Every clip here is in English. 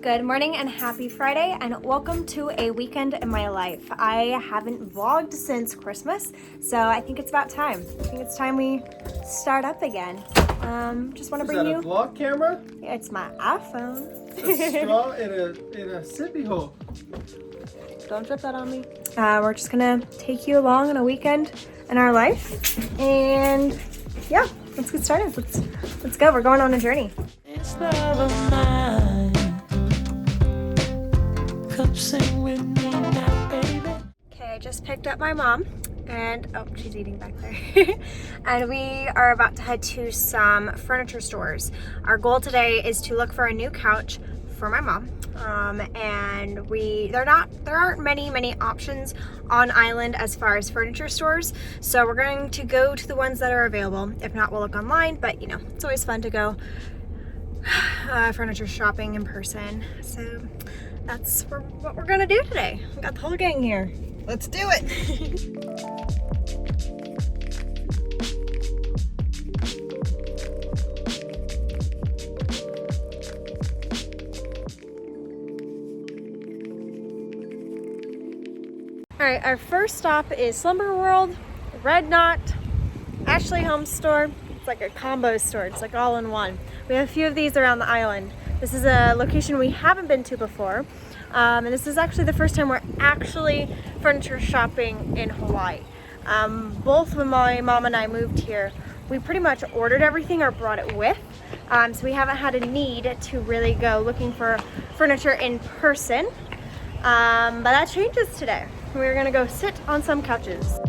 Good morning and happy Friday, and welcome to a weekend in my life. I haven't vlogged since Christmas, so I think it's about time. I think it's time we start up again. Just want to bring you. Is that a vlog camera? It's my iPhone. A straw in a sippy hole. Don't drip that on me. We're just gonna take you along on a weekend in our life, and yeah, let's get started. Let's go. We're going on a journey. It's love of mine. Come sing with me now, baby. Okay, I just picked up my mom, and oh, she's eating back there. And we are about to head to some furniture stores. Our goal today is to look for a new couch for my mom. And there aren't many options on island as far as furniture stores, so we're going to go to the ones that are available. If not, we'll look online, but you know, it's always fun to go furniture shopping in person. So that's what we're gonna do today. We got the whole gang here. Let's do it. All right, our first stop is Slumber World, Red Knot, Ashley Home Store. It's like a combo store. It's like all in one. We have a few of these around the island. This is a location we haven't been to before. And this is actually the first time we're actually furniture shopping in Hawaii. Both when my mom and I moved here, we pretty much ordered everything or brought it with. So we haven't had a need to really go looking for furniture in person. But that changes today. We're gonna go sit on some couches.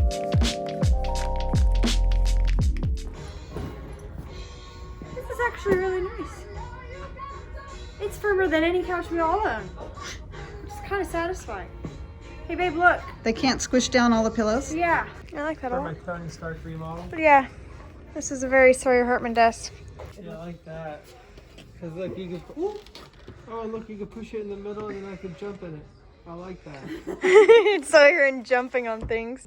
This is actually really nice. It's firmer than any couch we all own. Which is kind of satisfying. Hey babe, look. They can't squish down all the pillows? Yeah, I like that a For my lot. Tony Stark remodel. But yeah, this is a very Sawyer Hartman desk. Yeah, I like that. Cause look, you can. Ooh. Oh, and look, you can push it in the middle, and then I can jump in it. I like that. It's Sawyer and jumping on things.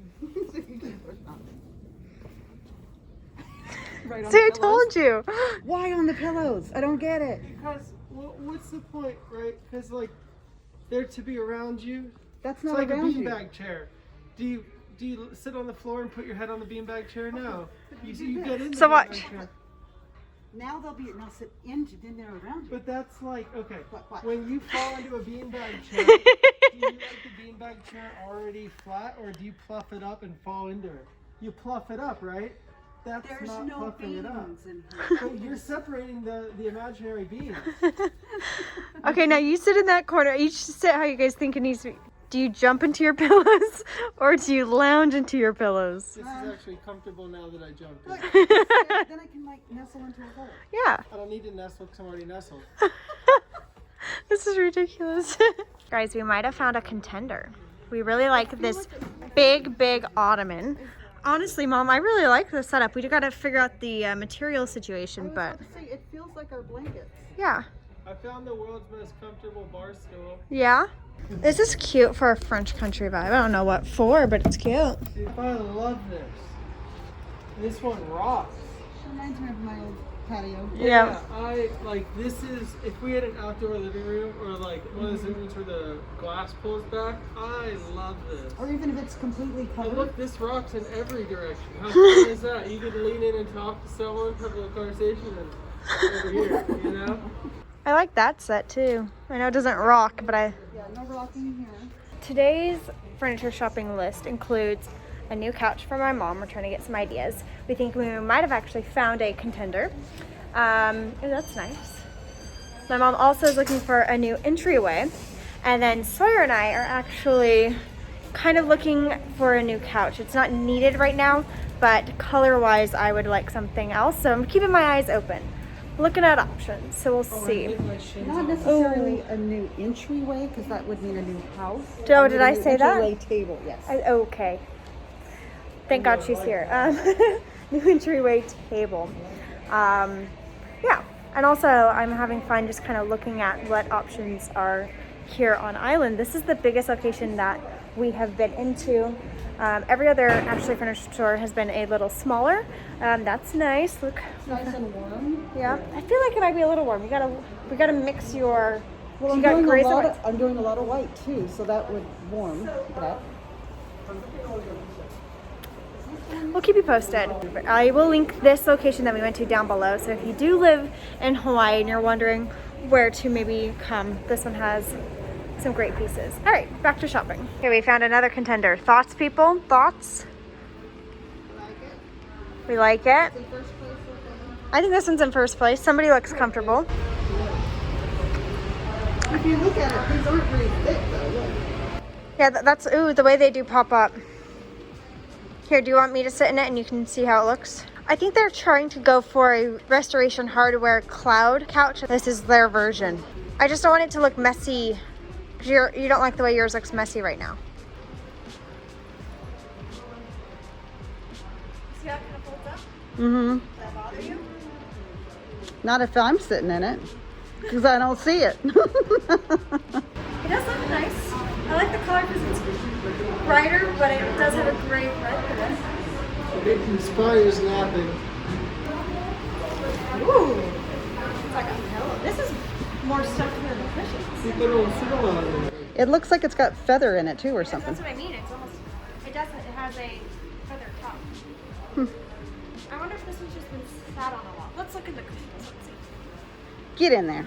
Right on See, the I pillows? told you. Why on the pillows? I don't get it. Because what's the point, right? Because like they're to be around you. That's It's not like a around you. beanbag chair. Do you sit on the floor and put your head on the beanbag chair? No. You get in the So beanbag watch. chair. Now they'll sit then they're around you. But that's like, okay, What? when you fall into a beanbag chair, do you like the beanbag chair already flat, or do you pluff it up and fall into it? You pluff it up, right? That's There's not no pluffing it up. beans in here. But you're separating the imaginary beans. Okay, now you sit in that corner. You should sit how you guys think it needs to be. Do you jump into your pillows or do you lounge into your pillows? This is actually comfortable now that I jumped in. Then I can nestle into a hole. Yeah, I don't need to nestle because I'm already nestled. this is ridiculous. Guys, we might have found a contender. We really like this big ottoman. Honestly, Mom, I really like the setup. We got to figure out the material situation, but It feels like our blankets. yeah. I found the world's most comfortable bar stool. Yeah. This is cute for a French country vibe. I don't know what for, but it's cute. Dude, I love this. This one rocks. Reminds me of my old patio. Yeah. I like this is if we had an outdoor living room or like one of those rooms where the glass pulls back. I love this. Or even if it's completely And covered. look, this rocks in every direction. How cool is that? You could lean in and talk to someone, have a little conversation, and over here, you know? I like that set too. I know it doesn't rock, but Yeah, no rocking here. Today's furniture shopping list includes a new couch for my mom. We're trying to get some ideas. We think we might have actually found a contender. Oh, that's nice. My mom also is looking for a new entryway. And then Sawyer and I are actually kind of looking for a new couch. It's not needed right now, but color-wise, I would like something else. So I'm keeping my eyes open, looking at options. So we'll see. Not necessarily a new entryway, because that would mean a new house. Oh, did I say that? Entryway table, yes. Okay. Thank God she's here. New entryway table. Yeah. And also, I'm having fun just kind of looking at what options are here on island. This is the biggest location that we have been into. Every other Ashley furniture store has been a little smaller. That's nice. Look. Nice and warm. Yeah. I feel like it might be a little warm. We gotta mix your Well, You got grays and whites. I'm doing a lot of white too, so that would warm it up. We'll keep you posted. I will link this location that we went to down below. So if you do live in Hawaii and you're wondering where to maybe come, this one has some great pieces. All right, back to shopping. Okay, we found another contender. Thoughts, people? Thoughts? We like it. I think this one's in first place. Somebody looks comfortable. If you look at it, these aren't very thick though. Look. Yeah, that's, ooh, the way they do pop up. Here, do you want me to sit in it and you can see how it looks? I think they're trying to go for a Restoration Hardware cloud couch. This is their version. I just don't want it to look messy. You don't like the way yours looks messy right now. See how it kind of folds up? Mm-hmm. Does that bother you? Not if I'm sitting in it, because I don't see it. It does look nice. I like the color because it's brighter, but it does have a gray red to this. It inspires napping. Ooh, it's like a pillow. This is more stuff than the cushions. It looks like it's got feather in it too, or something. That's what I mean. It's almost. It doesn't. It has a feather top. I wonder if this one's just been sat on a lot. Let's look at the cushions. Let's see. Get in there.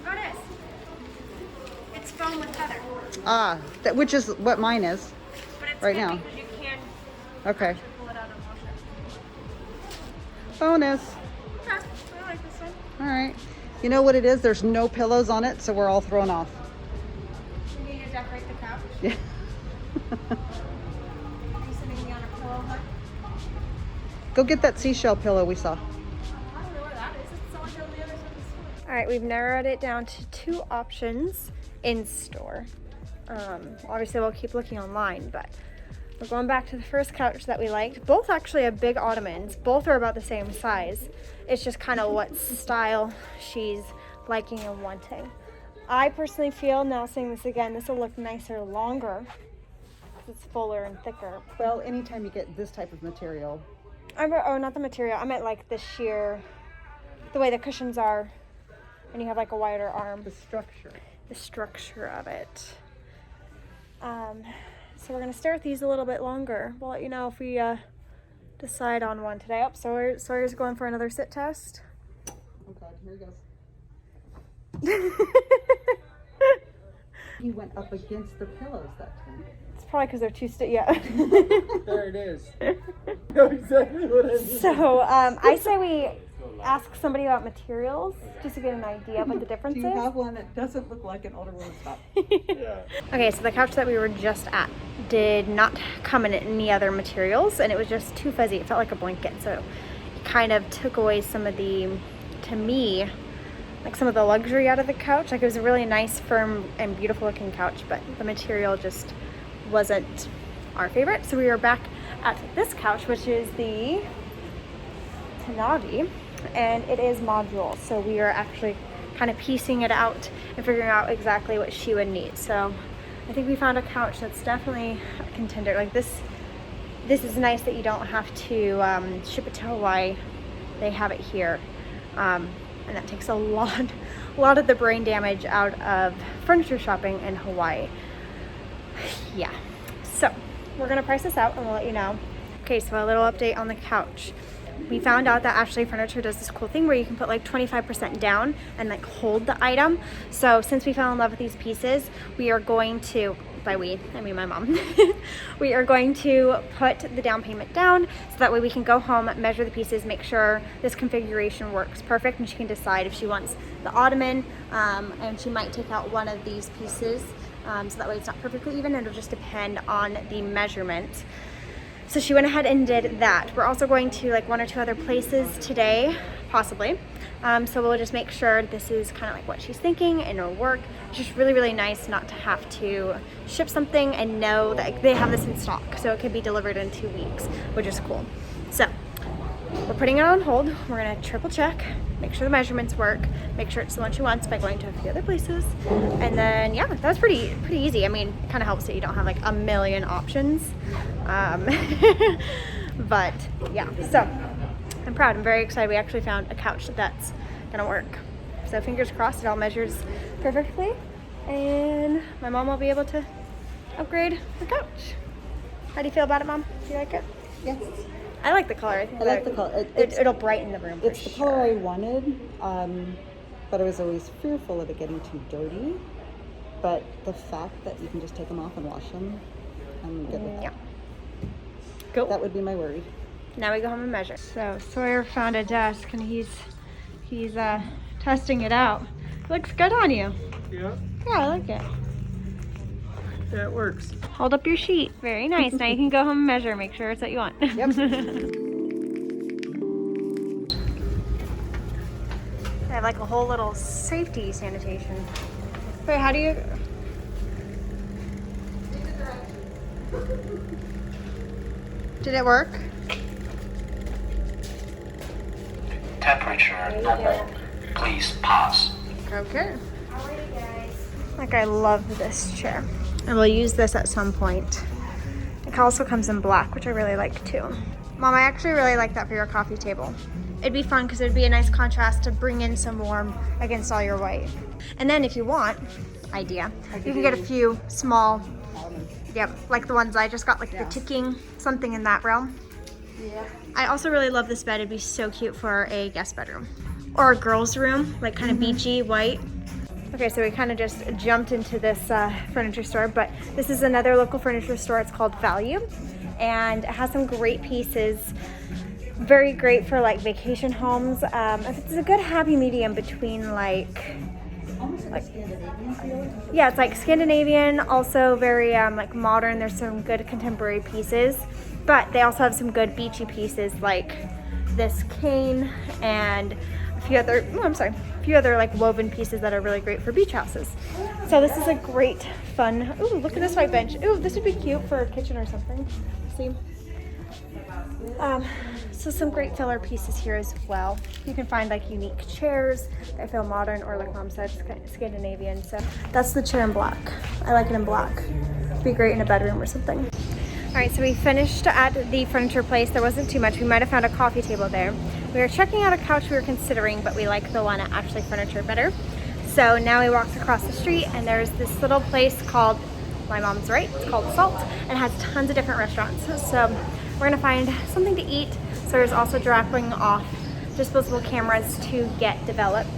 Oh, it is. It's foam with feather. Ah, which is what mine is. But it's Right good now. because you can Okay. pull it out and wash it. Bonus. Okay, I like this one. All right. You know what it is? There's no pillows on it, so we're all thrown off. You need to decorate the couch. Yeah. Are you sitting me on a pillow hut? Go get that seashell pillow we saw. I don't know where that is. It's on the other side of the store. All right, we've narrowed it down to 2 options in store. Obviously, we'll keep looking online, but we're going back to the first couch that we liked. Both actually have big ottomans. Both are about the same size. It's just kind of what style she's liking and wanting. I personally feel, now seeing this again, this will look nicer longer because it's fuller and thicker. Well, anytime you get this type of material. Oh, not the material. I meant like the sheer, the way the cushions are, and you have like a wider arm. The structure. The structure of it. So we're gonna stare at these a little bit longer. We'll let you know if we decide on one today. Oh, Sawyer's going for another sit test. Oh God, here he goes. He went up against the pillows that time. It's probably because they're too yeah. There it is. Know exactly what I mean. So I say we ask somebody about materials just to get an idea of what the difference Do you is. have one that doesn't look like an older woman's top? Yeah. Okay, so the couch that we were just at did not come in any other materials, and it was just too fuzzy. It felt like a blanket, so it kind of took away some of the, to me, like some of the luxury out of the couch. Like it was a really nice, firm, and beautiful looking couch, but the material just wasn't our favorite. So we were back at this couch, which is the Tanavi, and it is modular. So we are actually kind of piecing it out and figuring out exactly what she would need. So I think we found a couch that's definitely a contender. Like this is nice that you don't have to ship it to Hawaii. They have it here. And that takes a lot of the brain damage out of furniture shopping in Hawaii. Yeah, so we're gonna price this out and we'll let you know. Okay, so a little update on the couch. We found out that Ashley Furniture does this cool thing where you can put like 25% down and like hold the item. So since we fell in love with these pieces, we are going to, by we, I mean my mom, we are going to put the down payment down so that way we can go home, measure the pieces, make sure this configuration works perfect, and she can decide if she wants the ottoman, and she might take out one of these pieces, so that way it's not perfectly even. It'll just depend on the measurement. So she went ahead and did that. We're also going to like 1 or 2 other places today, possibly. So we'll just make sure this is kind of like what she's thinking and it'll work. It's just really, really nice not to have to ship something and know that they have this in stock. So it could be delivered in 2 weeks, which is cool. So we're putting it on hold. We're gonna triple check, make sure the measurements work, make sure it's the one she wants by going to a few other places. And then, yeah, that was pretty easy. I mean, it kind of helps that you don't have like a million options. But yeah, so I'm proud. I'm very excited. We actually found a couch that's gonna work. So fingers crossed it all measures perfectly. And my mom will be able to upgrade the couch. How do you feel about it, Mom? Do you like it? Yes. I like the color. I think I like the color. it'll brighten the room. For It's the sure. color I wanted, but I was always fearful of it getting too dirty. But the fact that you can just take them off and wash them, I'm good with that. Yeah. Cool. That would be my worry. Now we go home and measure. So Sawyer found a desk and he's testing it out. Looks good on you. Yeah, Yeah, I like it. yeah, it works. Hold up your sheet. Very nice. Now you can go home and measure. Make sure it's what you want. Yep. I have like a whole little safety sanitation. Wait, how do you? Did it work? Temperature normal. Please pause. Okay. Like I love this chair. I will use this at some point. It also comes in black, which I really like too. Mom, I actually really like that for your coffee table. It'd be fun because it'd be a nice contrast to bring in some warm against all your white. And then if you want, idea, you can get a few small, yep, like the ones I just got, like the ticking, something in that realm. Yeah. I also really love this bed. It'd be so cute for a guest bedroom or a girl's room, like kind of beachy white. Okay, so we kind of just jumped into this furniture store, but this is another local furniture store. It's called Value, and it has some great pieces. Very great for like vacation homes. It's a good happy medium between like Scandinavian feel. yeah, it's like Scandinavian, also very like modern. There's some good contemporary pieces, but they also have some good beachy pieces like this cane and a few other like woven pieces that are really great for beach houses. So this is a great fun. Ooh, look at this white bench. Ooh, this would be cute for a kitchen or something. See? So some great filler pieces here as well. You can find like unique chairs that feel modern or like Mom said, Scandinavian. So that's the chair in black. I like it in black. It'd be great in a bedroom or something. All right, so we finished at the furniture place. There wasn't too much. We might have found a coffee table there. We were checking out a couch we were considering, but we like the one at Ashley Furniture better. So now we walked across the street and there's this little place called, my mom's right, it's called Salt, and it has tons of different restaurants. So we're gonna find something to eat. So there's also dropping off disposable cameras to get developed.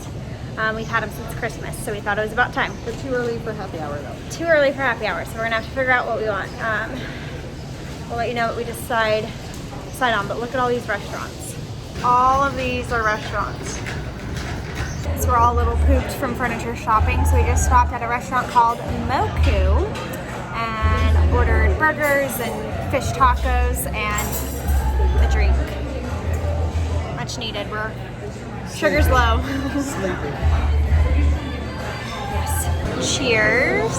We've had them since Christmas, so we thought it was about time. But too early for happy hour though. Too early for happy hour, so we're gonna have to figure out what we want. We'll let you know what we decide on, but look at all these restaurants. All of these are restaurants. So we're all a little pooped from furniture shopping, so we just stopped at a restaurant called Moku and ordered burgers and fish tacos and a drink. Much needed. Sugar's low. Sleeping. Yes. Cheers.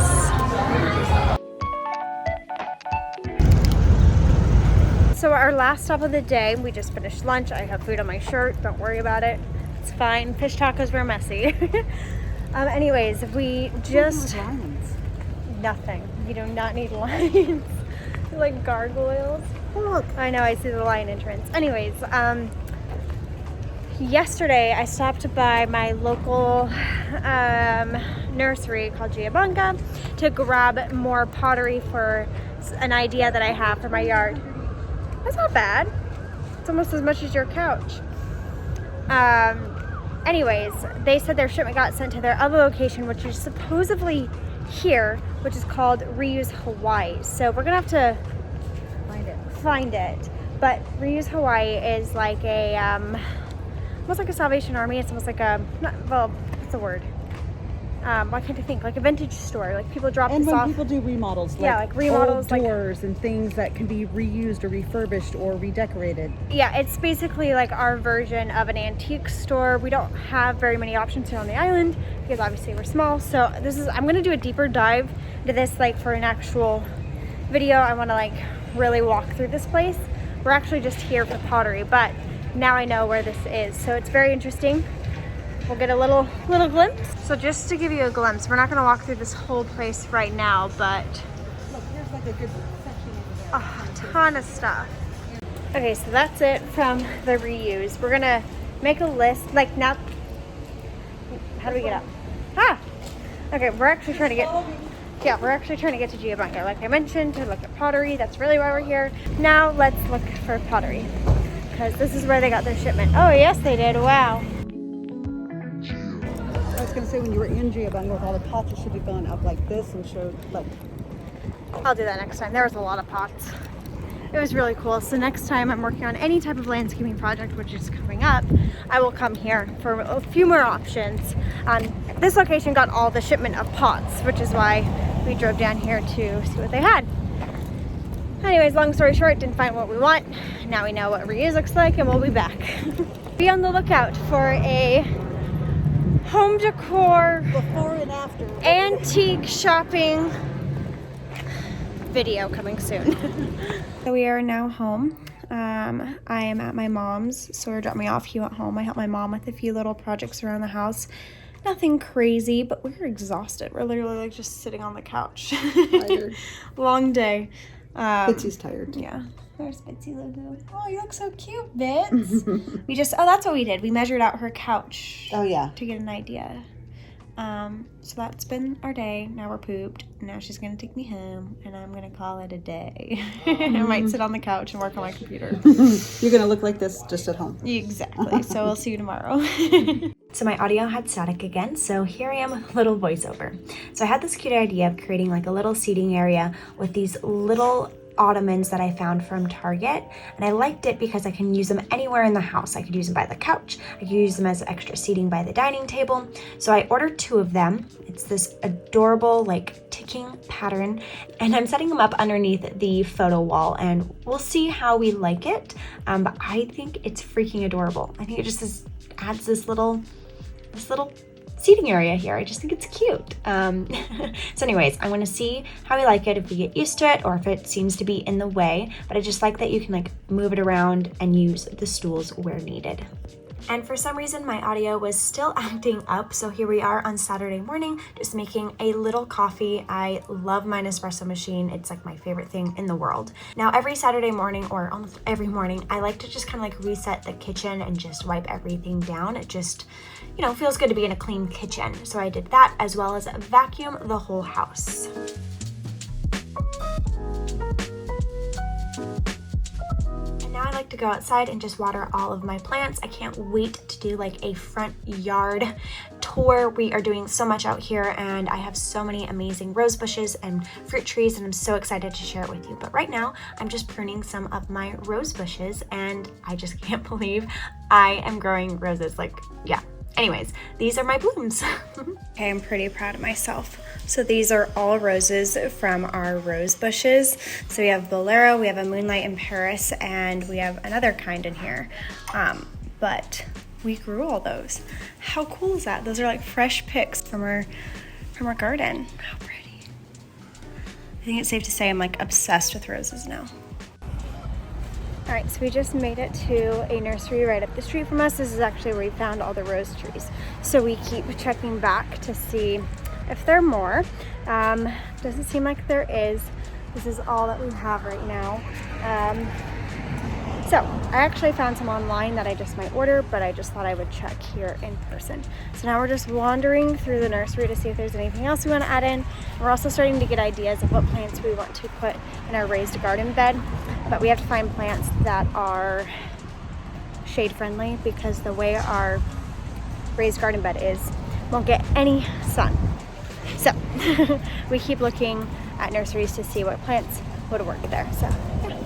So our last stop of the day, we just finished lunch. I have food on my shirt. Don't worry about it. It's fine. Fish tacos were messy. Anyways, we just nothing. You do not need lions. Like gargoyles. Look, I know. I see the lion entrance. Anyways, yesterday I stopped by my local nursery called Giabanga to grab more pottery for an idea that I have for my yard. That's not bad. It's almost as much as your couch. Anyways, they said their shipment got sent to their other location, which is supposedly here, which is called Reuse Hawaii. So we're gonna have to find it. But Reuse Hawaii is like a almost like a Salvation Army. It's almost like a what's the word? Why can't I think? Like a vintage store. Like people drop And this when off. people do remodels, Yeah, like remodels, old like- doors and things that can be reused or refurbished or redecorated. Yeah, it's basically like our version of an antique store. We don't have very many options here on the island because obviously we're small. So I'm gonna do a deeper dive into this like for an actual video. I wanna like really walk through this place. We're actually just here for pottery, but now I know where this is. So it's very interesting. We'll get a little glimpse. So just to give you a glimpse, we're not gonna walk through this whole place right now, but Look, here's like a good section over there. a ton of stuff. Okay, so that's it from the reuse. We're gonna make a list, like not, How do we get up? Ah! Okay, we're actually trying to get... Yeah, we're actually trying to get to Geobunga, like I mentioned, to look at pottery. That's really why we're here. Now let's look for pottery, because this is where they got their shipment. Oh, yes, they did. Wow. I was gonna say, when you were in Geobunga with all the pots, you should have gone up like this and showed, like... I'll do that next time. There was a lot of pots. It was really cool. So next time I'm working on any type of landscaping project, which is coming up, I will come here for a few more options. This location got all the shipment of pots, which is why we drove down here to see what they had. Anyways, long story short, didn't find what we want. Now we know what reuse looks like, and we'll be back. Be on the lookout for a home decor Before and after. antique shopping video coming soon. So we are now home. I am at my mom's. Sawyer dropped me off. He went home. I helped my mom with a few little projects around the house. Nothing crazy, but we're exhausted. We're literally like just sitting on the couch. Tired. Long day. Bitsy's tired. Yeah. There's Bitsy logo. Oh, you look so cute, Bits. Oh, that's what we did. We measured out her couch. Oh, yeah. To get an idea. So that's been our day. Now we're pooped. Now she's gonna take me home, and I'm gonna call it a day. I might sit on the couch and work on my computer. You're gonna look like this just at home. Exactly. So we'll see you tomorrow. So my audio had static again, so here I am with a little voiceover. So I had this cute idea of creating like a little seating area with these little ottomans that I found from Target, and I liked it because I can use them anywhere in the house. I could use them by the couch, I could use them as extra seating by the dining table. So I ordered 2 of them. It's this adorable like ticking pattern, and I'm setting them up underneath the photo wall, and we'll see how we like it. But I think it's freaking adorable. I think it just adds this little seating area here. I just think it's cute. So anyways, I want to see how we like it, if we get used to it or if it seems to be in the way, but I just like that you can like move it around and use the stools where needed. And for some reason my audio was still acting up, so here we are on Saturday morning just making a little coffee. I love my Nespresso machine. It's like my favorite thing in the world. Now every Saturday morning, or almost every morning, I like to just kind of like reset the kitchen and just wipe everything down. It just, you know, feels good to be in a clean kitchen. So I did that, as well as vacuum the whole house. Now I like to go outside and just water all of my plants. I can't wait to do like a front yard tour. We are doing so much out here, and I have so many amazing rose bushes and fruit trees, and I'm so excited to share it with you. But right now I'm just pruning some of my rose bushes, and I just can't believe I am growing roses. Like, yeah. Anyways, these are my blooms. Okay, I'm pretty proud of myself. So these are all roses from our rose bushes. So we have Bolero, we have a Moonlight in Paris, and we have another kind in here. But we grew all those. How cool is that? Those are like fresh picks from our garden. How pretty. I think it's safe to say I'm like obsessed with roses now. All right, so we just made it to a nursery right up the street from us. This is actually where we found all the rose trees. So we keep checking back to see if there are more. Doesn't seem like there is. This is all that we have right now. So I actually found some online that I just might order, but I just thought I would check here in person. So now we're just wandering through the nursery to see if there's anything else we want to add in. We're also starting to get ideas of what plants we want to put in our raised garden bed, but we have to find plants that are shade friendly, because the way our raised garden bed is, won't get any sun. So we keep looking at nurseries to see what plants would work there. So yeah,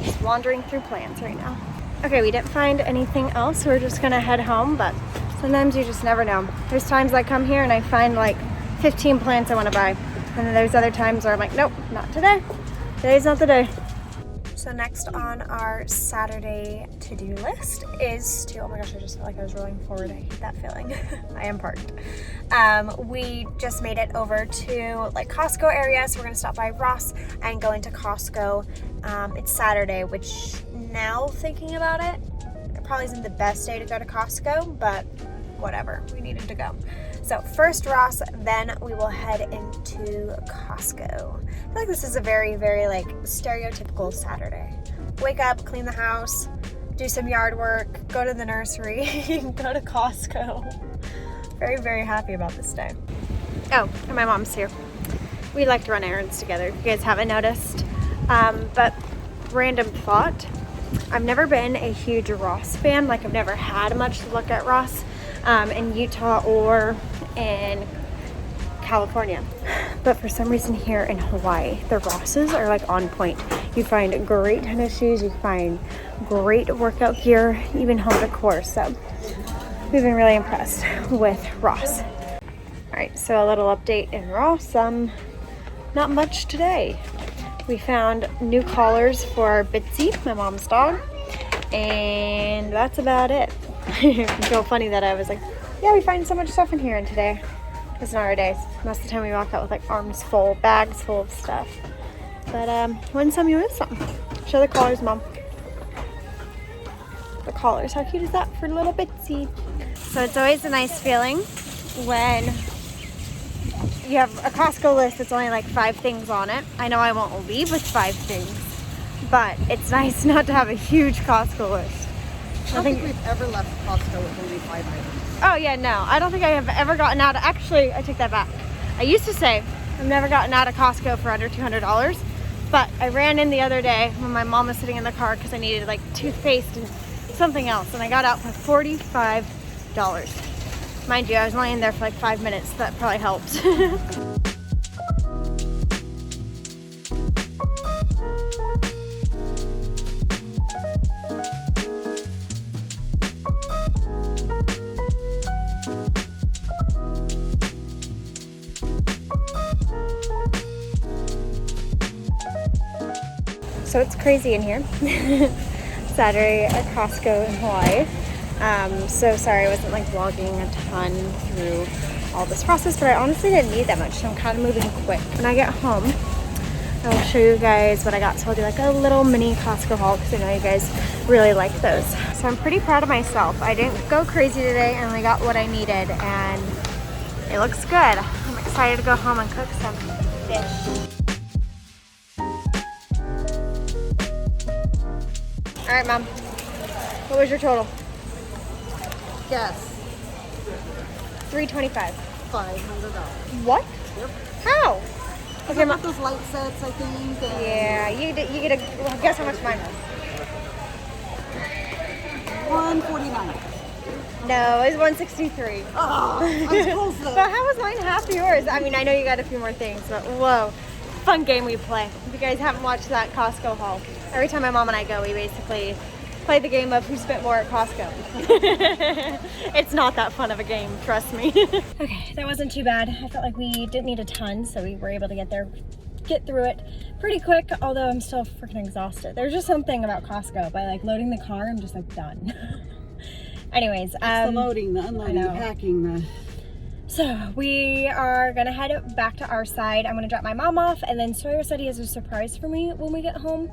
just wandering through plants right now. Okay, we didn't find anything else, so we're just gonna head home, but sometimes you just never know. There's times I come here and I find like 15 plants I want to buy, and then there's other times where I'm like, nope, not today. Today's not the day. So next on our Saturday to-do list is to, oh my gosh, I just felt like I was rolling forward. I hate that feeling. I am parked. We just made it over to like Costco area, so we're gonna stop by Ross and go into Costco. It's Saturday, which now thinking about it, it probably isn't the best day to go to Costco, but whatever, we needed to go. So first Ross, then we will head into Costco. I feel like this is a very, very like stereotypical Saturday. Wake up, clean the house, do some yard work, go to the nursery, go to Costco. Very, very happy about this day. Oh, and my mom's here. We like to run errands together, if you guys haven't noticed. But random thought, I've never been a huge Ross fan. Like, I've never had much to look at Ross in Utah or in California. But for some reason here in Hawaii, the Rosses are like on point. You find great tennis shoes, you find great workout gear, even home decor. So we've been really impressed with Ross. All right, so a little update in Ross. Not much today. We found new collars for Bitsy, my mom's dog, and that's about it. It's so funny that I was like, yeah, we find so much stuff in here, and today it's not our day. Most of the time we walk out with like arms full, bags full of stuff. But win some, you miss some. Show the collars, Mom. The collars, how cute is that for little Bitsy? So it's always a nice feeling when you have a Costco list that's only like 5 things on it. I know I won't leave with 5 things, but it's nice not to have a huge Costco list. I don't think we've ever left Costco with only 5 items. Oh yeah, no. I don't think I have ever gotten out of, actually, I take that back. I used to say I've never gotten out of Costco for under $200, but I ran in the other day when my mom was sitting in the car because I needed like toothpaste and something else, and I got out for $45. Mind you, I was only in there for like 5 minutes, so that probably helped. So it's crazy in here. Saturday at Costco in Hawaii. So sorry I wasn't like vlogging a ton through all this process, but I honestly didn't need that much, so I'm kind of moving quick. When I get home, I will show you guys what I got. So I'll do like a little mini Costco haul because I know you guys really like those. So I'm pretty proud of myself. I didn't go crazy today. I only got what I needed and it looks good. I'm excited to go home and cook some fish. All right, Mom. What was your total? Yes, $325. $500. What? Yep. How? Okay, Okay, Mom. those light sets, I think. And Yeah, you get a. Well, guess how much mine was? $149. No, it was $163. Oh, I was close though. But how was mine half yours? I mean, I know you got a few more things, but whoa, fun game we play. If you guys haven't watched that Costco haul, every time my mom and I go, we basically play the game of who spent more at Costco. It's not that fun of a game, trust me. Okay, that wasn't too bad. I felt like we didn't need a ton, so we were able to get through it pretty quick, although I'm still freaking exhausted. There's just something about Costco. By like loading the car, I'm just like done. Anyways, the loading, the unloading, the packing, the... So we are gonna head back to our side. I'm gonna drop my mom off, and then Sawyer said he has a surprise for me when we get home.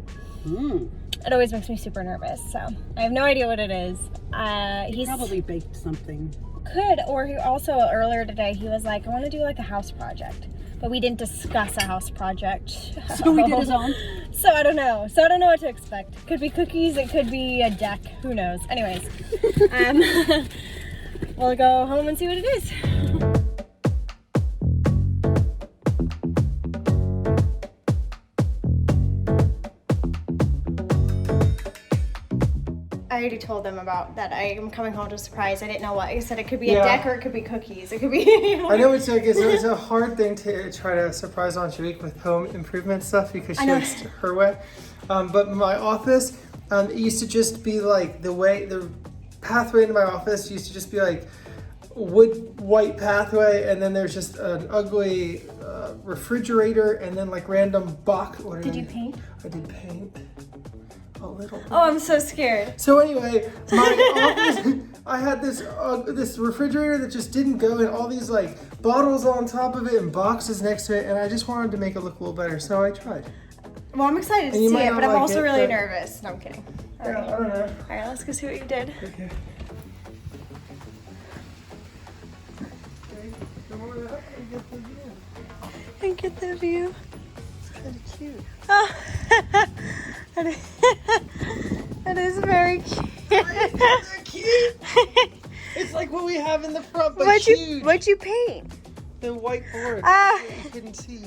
It always makes me super nervous, so I have no idea what it is. He's probably baked something. Could, or he also earlier today he was like, I want to do like a house project, but we didn't discuss a house project. So we did his own. So I don't know. So I don't know what to expect. Could be cookies. It could be a deck. Who knows? Anyways, we'll go home and see what it is. I already told them about that. I am coming home to a surprise. I didn't know what. I said it could be a deck or it could be cookies. It could be. I know it's like it's a hard thing to try to surprise Angelique with home improvement stuff because she likes her way. But my office, it used to just be like the pathway into my office used to just be like wood white pathway, and then there's just an ugly refrigerator, and then like random box. Did you paint? I did paint. A little. Oh, I'm so scared. So anyway, my office, I had this refrigerator that just didn't go, and all these like bottles on top of it and boxes next to it, and I just wanted to make it look a little better, so I tried. Well, I'm excited to see it, but I'm also really nervous. No, I'm kidding. Yeah, I don't know. All right, let's go see what you did. Okay. And get the view. It's kind of cute. Oh, that is very cute. They're cute. It's like what we have in the front, but huge. What'd you paint? The white board. Ah. That you couldn't see.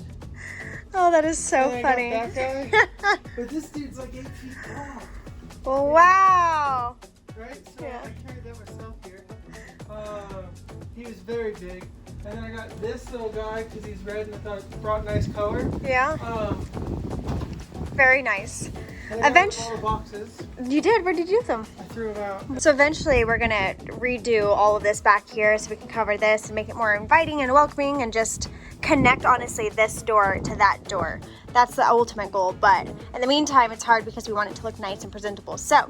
Oh, that is so And funny. I got that guy. But this dude's like 8 feet tall. Well, wow. Right? So Yeah. I carried that myself here. He was very big. And then I got this little guy because he's red and I thought it brought nice color. Yeah. Very nice. And then I got all the boxes. You did? Where did you do them? I threw them out. So eventually we're gonna redo all of this back here so we can cover this and make it more inviting and welcoming and just connect, honestly, this door to that door. That's the ultimate goal, but in the meantime, it's hard because we want it to look nice and presentable. So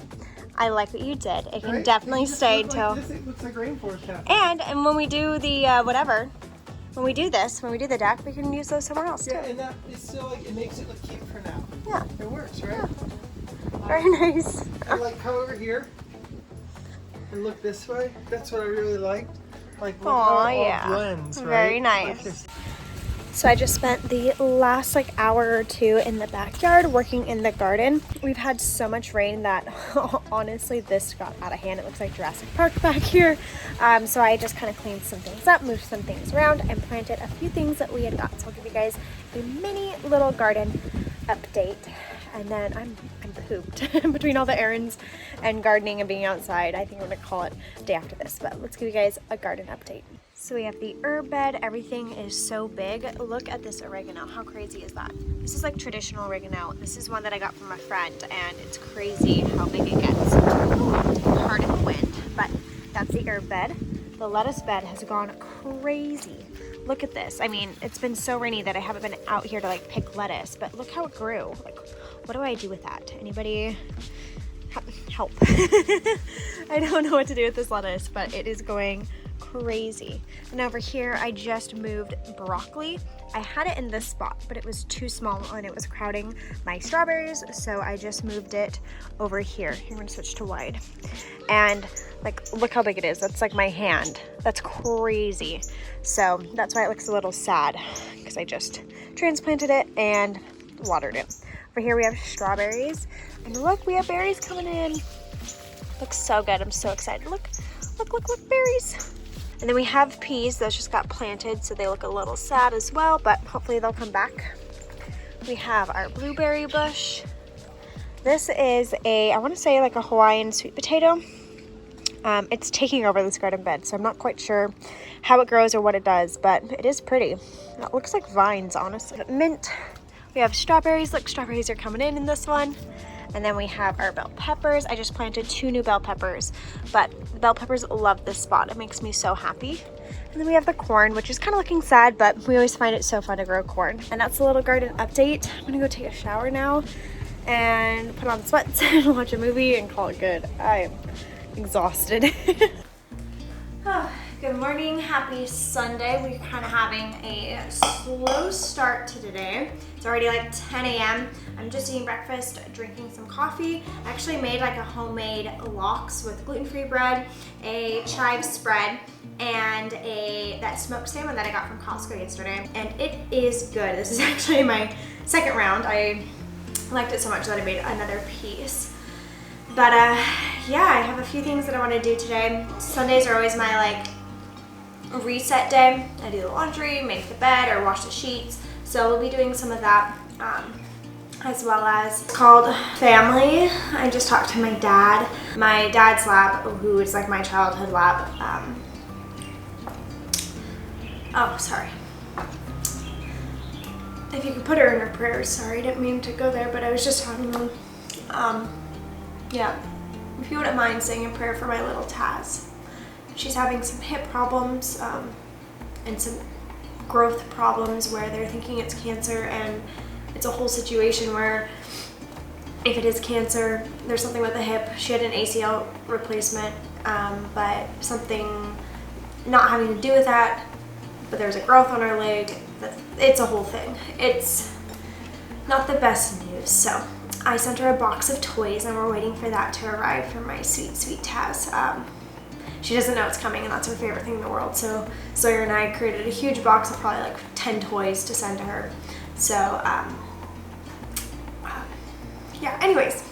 I like what you did. It can Right? definitely It just stay looked until... like this, it looks like rainforest house. And when we do the when we do the deck, we can use those somewhere else too. Yeah, and that it's still like it makes it look cute for now. Yeah. It works, right? Very nice. And like come over here and look this way. That's what I really liked. Like look how Aw, it all yeah. blends, right? Very Like nice. this. So I just spent the last like hour or two in the backyard working in the garden. We've had so much rain that honestly this got out of hand. It looks like Jurassic Park back here. So I just kind of cleaned some things up, moved some things around, and planted a few things that we had got. So I'll give you guys a mini little garden update. And then I'm pooped between all the errands and gardening and being outside. I think I'm gonna call it day after this, but let's give you guys a garden update. So we have the herb bed. Everything is so big. Look at this oregano. How crazy is that? This is like traditional oregano. This is one that I got from a friend, and it's crazy how big it gets. Hard in the wind, but that's the herb bed. The lettuce bed has gone crazy. Look at this. I mean, it's been so rainy that I haven't been out here to like pick lettuce, but look how it grew. Like, what do I do with that? Anybody help? I don't know what to do with this lettuce, but it is going crazy. And over here, I just moved broccoli. I had it in this spot, but it was too small and it was crowding my strawberries, so I just moved it over here. I'm gonna switch to wide. And like, look how big it is. That's like my hand. That's crazy. So that's why it looks a little sad, because I just transplanted it and watered it. Over here we have strawberries, and look, we have berries coming in. Looks so good. I'm so excited. Look, berries. And then we have peas. Those just got planted, so they look a little sad as well, but hopefully they'll come back. We have our blueberry bush. This is I want to say like a Hawaiian sweet potato. It's taking over this garden bed, so I'm not quite sure how it grows or what it does, but it is pretty. It looks like vines, honestly. Mint. We have strawberries. Look, strawberries are coming in this one. And then we have our bell peppers. I just planted 2 new bell peppers, but the bell peppers love this spot. It makes me so happy. And then we have the corn, which is kind of looking sad, but we always find it so fun to grow corn. And that's a little garden update. I'm gonna go take a shower now and put on sweats and watch a movie and call it good. I am exhausted. Good morning, happy Sunday. We're kind of having a slow start to today. It's already like 10 a.m. I'm just eating breakfast, drinking some coffee. I actually made like a homemade lox with gluten-free bread, a chive spread, and that smoked salmon that I got from Costco yesterday. And it is good. This is actually my second round. I liked it so much that I made another piece. But yeah, I have a few things that I want to do today. Sundays are always my like reset day. I do the laundry, make the bed, or wash the sheets. So we'll be doing some of that, as well as it's called family. I just talked to my dad. My dad's lab, who is like my childhood lab. Oh, sorry. If you could put her in her prayers. Sorry, I didn't mean to go there, but I was just talking to him. Yeah, if you wouldn't mind saying a prayer for my little Taz. She's having some hip problems and some growth problems where they're thinking it's cancer, and it's a whole situation where if it is cancer, there's something with the hip. She had an ACL replacement, but something not having to do with that, but there's a growth on her leg. It's a whole thing. It's not the best news. So I sent her a box of toys, and we're waiting for that to arrive for my sweet, sweet Taz. She doesn't know it's coming, and that's her favorite thing in the world. So Sawyer and I created a huge box of probably like 10 toys to send to her. So yeah, anyways,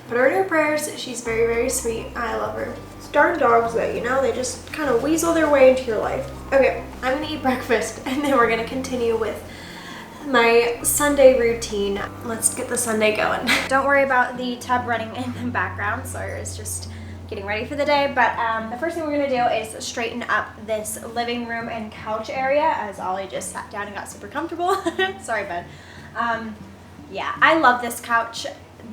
put her in her prayers. She's very, very sweet. I love her. darn dogs though, you know, they just kind of weasel their way into your life. Okay, I'm gonna eat breakfast and then we're gonna continue with my Sunday routine. Let's get the Sunday going. Don't worry about the tub running in the background. Sawyer is just getting ready for the day, but the first thing we're gonna do is straighten up this living room and couch area as Ollie just sat down and got super comfortable. Sorry, bud. Yeah, I love this couch,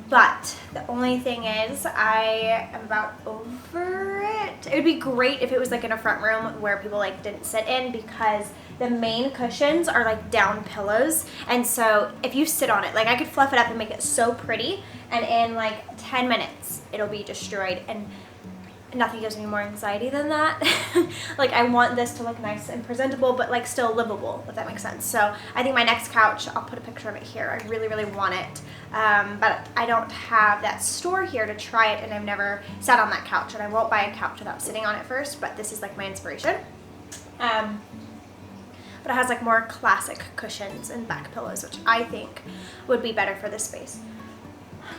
but the only thing is I am about over it. It would be great if it was like in a front room where people like didn't sit in, because the main cushions are like down pillows, and so if you sit on it, like I could fluff it up and make it so pretty, and in like 10 minutes it'll be destroyed, and nothing gives me more anxiety than that. Like I want this to look nice and presentable, but like still livable, if that makes sense. So I think my next couch, I'll put a picture of it here. I really, really want it. But I don't have that store here to try it, and I've never sat on that couch, and I won't buy a couch without sitting on it first, but this is like my inspiration. But it has like more classic cushions and back pillows, which I think would be better for this space.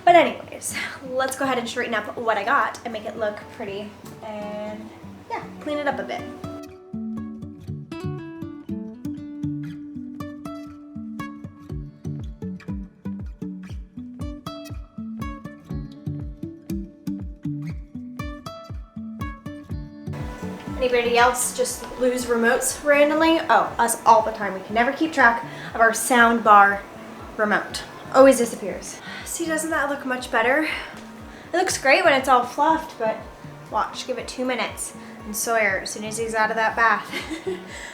But anyways, let's go ahead and straighten up what I got and make it look pretty and yeah, clean it up a bit. Anybody else just lose remotes randomly? Oh, us all the time. We can never keep track of our sound bar remote. Always disappears. See, doesn't that look much better? It looks great when it's all fluffed, but watch, give it 2 minutes. And Sawyer, as soon as he's out of that bath,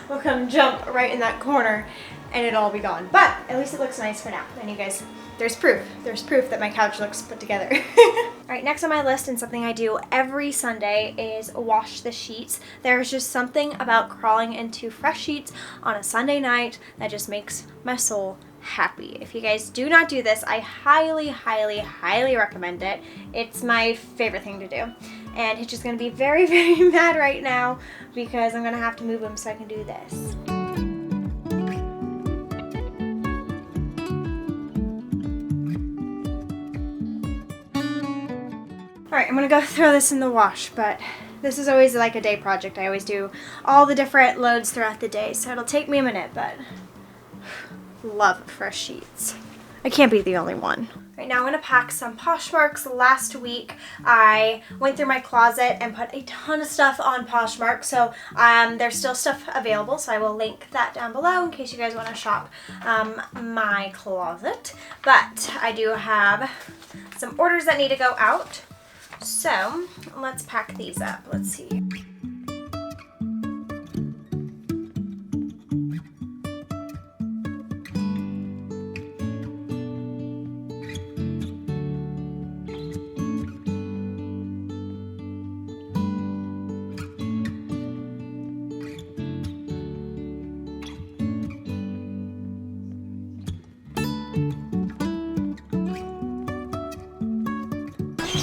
will come jump right in that corner and it'll all be gone. But at least it looks nice for now. And you guys, there's proof. There's proof that my couch looks put together. All right, next on my list, and something I do every Sunday, is wash the sheets. There's just something about crawling into fresh sheets on a Sunday night that just makes my soul happy. If you guys do not do this, I highly, highly, highly recommend it. It's my favorite thing to do. And he's just gonna be very, very mad right now because I'm gonna have to move him so I can do this. All right, I'm gonna go throw this in the wash, but this is always like a day project. I always do all the different loads throughout the day, so it'll take me a minute, but love fresh sheets. I can't be the only one. Right now I'm gonna pack some Poshmarks. Last week I went through my closet and put a ton of stuff on Poshmark, so there's still stuff available, so I will link that down below in case you guys want to shop my closet. But I do have some orders that need to go out, so let's pack these up. Let's see.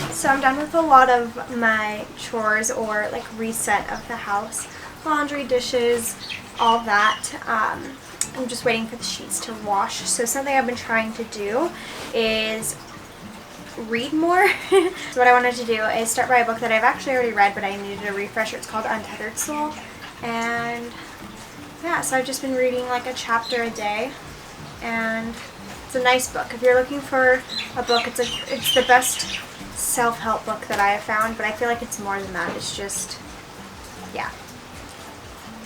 So I'm done with a lot of my chores or like reset of the house. Laundry, dishes, all that. I'm just waiting for the sheets to wash. So something I've been trying to do is read more. So what I wanted to do is start by a book that I've actually already read, but I needed a refresher. It's called Untethered Soul. And yeah, so I've just been reading like a chapter a day. And it's a nice book. If you're looking for a book, it's the best self-help book that I have found, but I feel like it's more than that. It's just, yeah.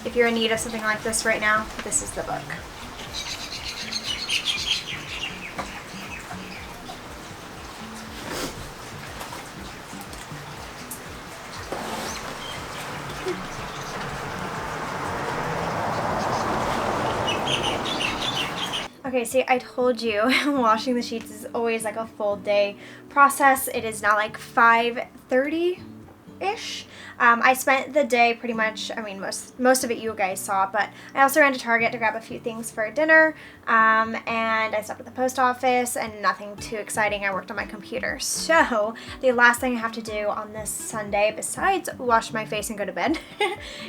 If you're in need of something like this right now, this is the book. Okay, see, I told you washing the sheets is always like a full day process. It is now like 5:30-ish. I spent the day pretty much, I mean, most of it you guys saw, but I also ran to Target to grab a few things for dinner, and I stopped at the post office, and nothing too exciting. I worked on my computer. So the last thing I have to do on this Sunday, besides wash my face and go to bed,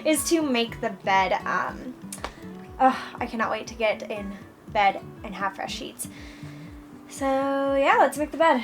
is to make the bed. I cannot wait to get in bed and have fresh sheets. So yeah, let's make the bed.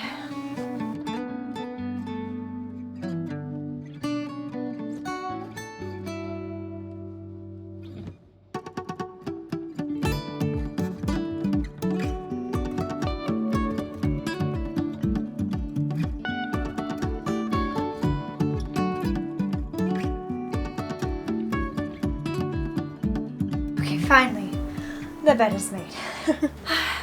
Finally, the bed is made.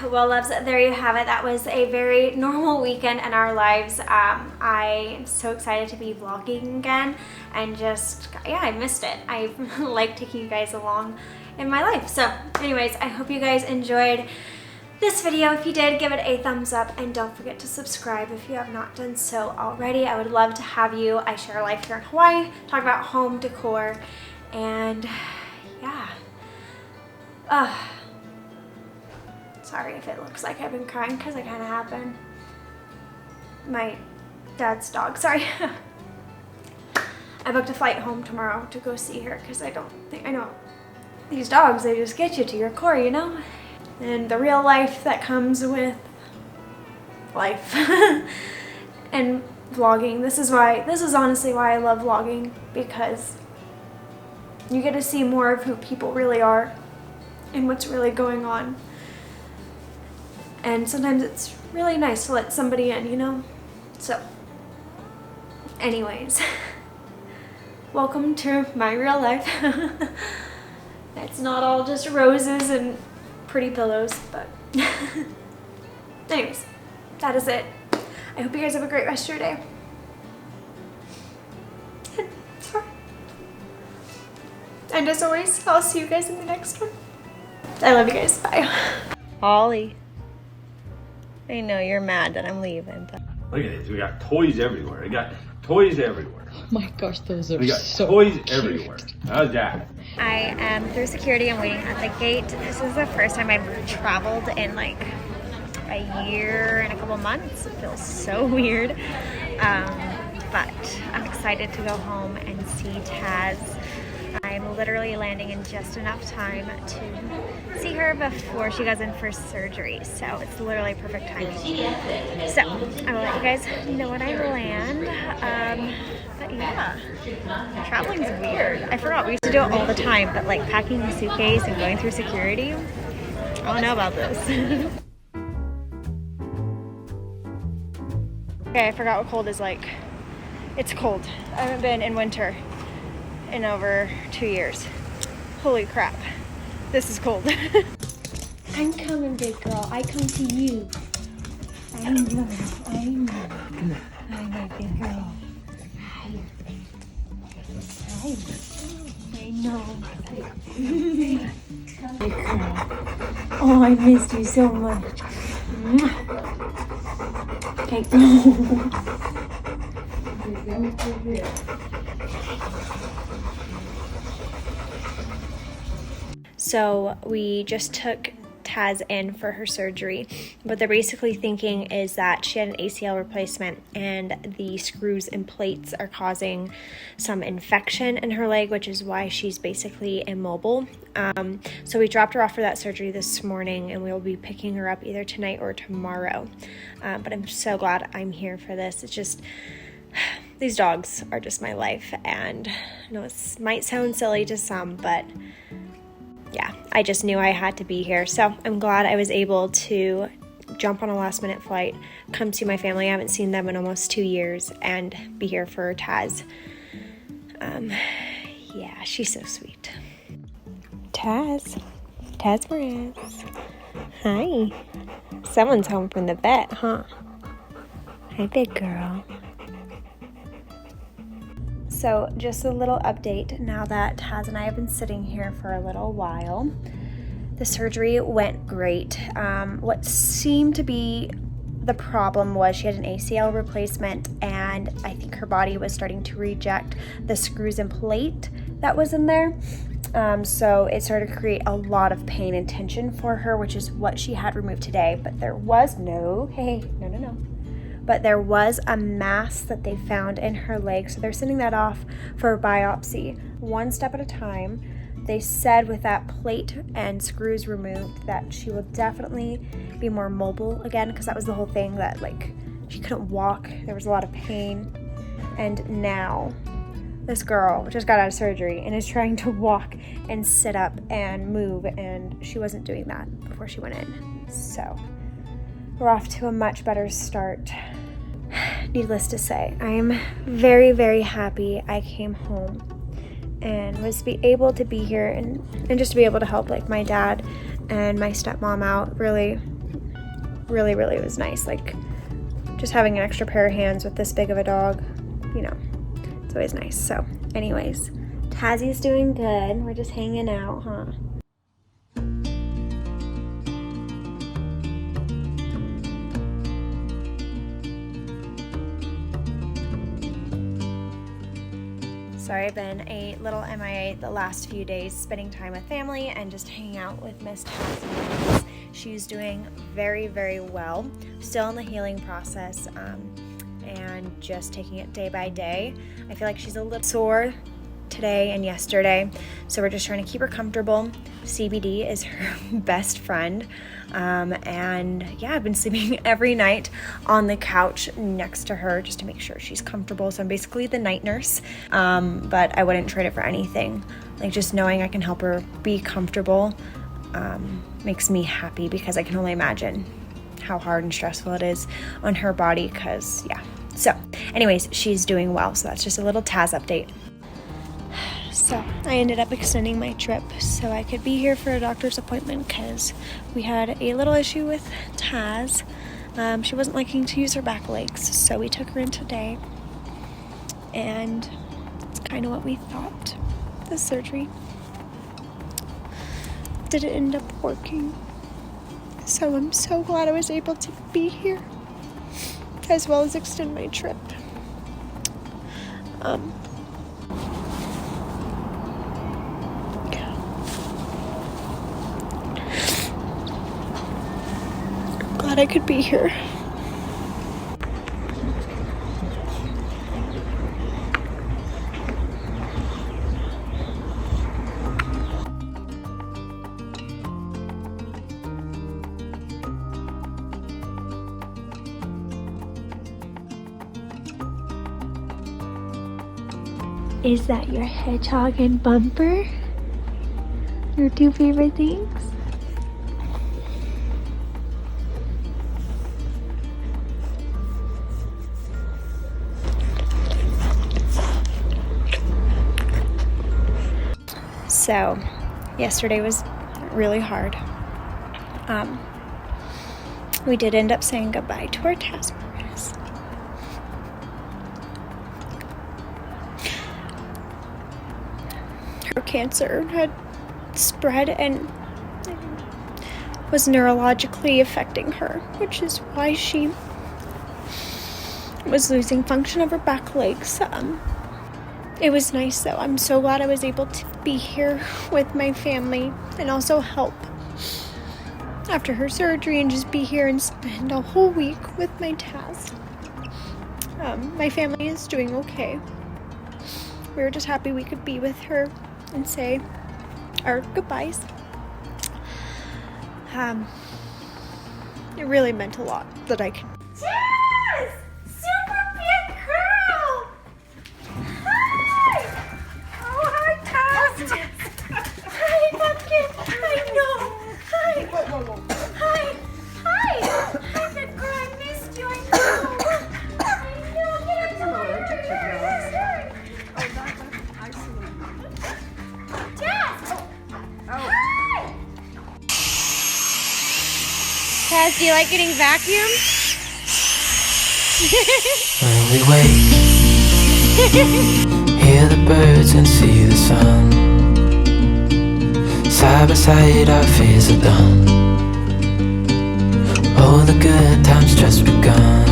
Well, loves, there you have it. That was a very normal weekend in our lives. I am so excited to be vlogging again, and just, yeah, I missed it. I like taking you guys along in my life. So anyways, I hope you guys enjoyed this video. If you did, give it a thumbs up, and don't forget to subscribe if you have not done so already. I would love to have you. I share life here in Hawaii, talk about home decor, and yeah. Sorry if it looks like I've been crying, because I kind of have been. My dad's dog, sorry. I booked a flight home tomorrow to go see her, because I know these dogs, they just get you to your core, you know? And the real life that comes with life. And vlogging, this is honestly why I love vlogging, because you get to see more of who people really are and what's really going on. And sometimes it's really nice to let somebody in, you know? So, anyways, welcome to my real life. It's not all just roses and pretty pillows, but anyways, that is it. I hope you guys have a great rest of your day. And as always, I'll see you guys in the next one. I love you guys. Bye. Ollie. I know you're mad that I'm leaving, but look at this. We got toys everywhere. We got toys everywhere. Oh my gosh, those are We got so toys cute. everywhere. How's that? I am through security. I'm waiting at the gate. This is the first time I've traveled in like a year and a couple months. It feels so weird. But I'm excited to go home and see Taz. I'm literally landing in just enough time to see her before she goes in for surgery, so it's literally perfect timing. So I will let you guys know when I land. But yeah, traveling's weird. I forgot we used to do it all the time, but like packing a suitcase and going through security, I don't know about this. Okay, I forgot what cold is like. It's cold. I haven't been in winter in over 2 years. Holy crap. This is cold. I'm coming, big girl. I come to you. I know. I'm a big girl. Hi. I know. Big girl. Oh, I missed you so much. Okay. So we just took Taz in for her surgery. What they're basically thinking is that she had an ACL replacement and the screws and plates are causing some infection in her leg, which is why she's basically immobile. So we dropped her off for that surgery this morning, and we'll be picking her up either tonight or tomorrow. But I'm so glad I'm here for this. It's just, these dogs are just my life, and I know it might sound silly to some, but yeah, I just knew I had to be here. So I'm glad I was able to jump on a last minute flight, come see my family. I haven't seen them in almost 2 years, and be here for Taz. Yeah, she's so sweet. Taz Moraz. Hi. Someone's home from the vet, huh? Hi, big girl. So just a little update now that Taz and I have been sitting here for a little while. The surgery went great. What seemed to be the problem was she had an ACL replacement, and I think her body was starting to reject the screws and plate that was in there. So it started to create a lot of pain and tension for her, which is what she had removed today. But there was no. But there was a mass that they found in her leg, so they're sending that off for a biopsy, one step at a time. They said with that plate and screws removed that she will definitely be more mobile again, because that was the whole thing, that like she couldn't walk, there was a lot of pain. And now this girl just got out of surgery and is trying to walk and sit up and move, and she wasn't doing that before she went in. So we're off to a much better start. Needless to say, I'm very, very happy I came home and was to be able to be here and just to be able to help like my dad and my stepmom out really was nice. Like just having an extra pair of hands with this big of a dog, you know, it's always nice. So anyways, Tazzie's doing good. We're just hanging out, huh? Sorry, I've been a little MIA the last few days, spending time with family and just hanging out with Miss Tassie. She's doing very well. Still in the healing process and just taking it day by day. I feel like she's a little sore today and yesterday, so we're just trying to keep her comfortable. CBD is her best friend, and yeah, I've been sleeping every night on the couch next to her just to make sure she's comfortable. So I'm basically the night nurse, but I wouldn't trade it for anything. Like just knowing I can help her be comfortable makes me happy, because I can only imagine how hard and stressful it is on her body, because yeah. So anyways, she's doing well, so that's just a little Taz update. So I ended up extending my trip so I could be here for a doctor's appointment, because we had a little issue with Taz. She wasn't liking to use her back legs, so we took her in today, and it's kind of what we thought. The surgery didn't end up working, so I'm so glad I was able to be here as well as extend my trip. Glad I could be here. Is that your hedgehog and Bumper? Your two favorite things? So, yesterday was really hard. We did end up saying goodbye to our task force. Her cancer had spread and was neurologically affecting her, which is why she was losing function of her back legs. It was nice though. I'm so glad I was able to be here with my family and also help after her surgery and just be here and spend a whole week with my Taz. My family is doing okay. We were just happy we could be with her and say our goodbyes. It really meant a lot that I could. Taz! Super big girl! Hi! Oh, hi, Taz! Hi, Pumpkin! I know! Hi! Hi! Hi! Hi, big girl! I missed you! I know! I know! Get up to my hair! Taz! Hi! Taz, do you like getting vacuumed? When we wake, hear the birds and see the sun. Side by side our fears are done. All the good times just begun.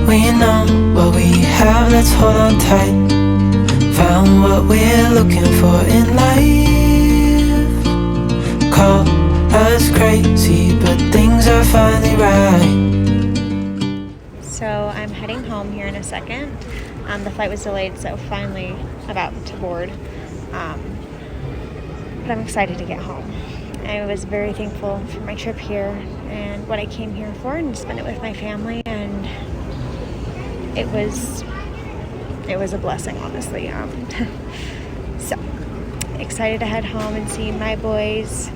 We know what we have, let's hold on tight. Found what we're looking for in life. Call us crazy, but things are finally right. So I'm heading home here in a second. The flight was delayed, so finally about to board. But I'm excited to get home. I was very thankful for my trip here and what I came here for, and spend it with my family, and it was a blessing, honestly. So excited to head home and see my boys.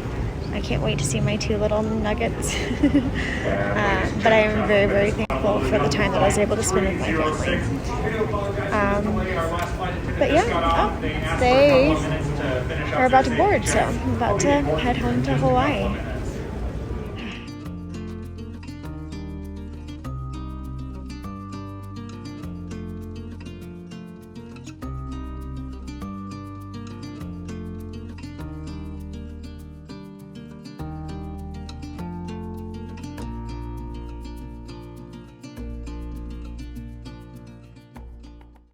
I can't wait to see my 2 little nuggets. But I am very, very thankful for the time that I was able to spend with my family. But yeah, they are about to board, so I'm about to head home to Hawaii.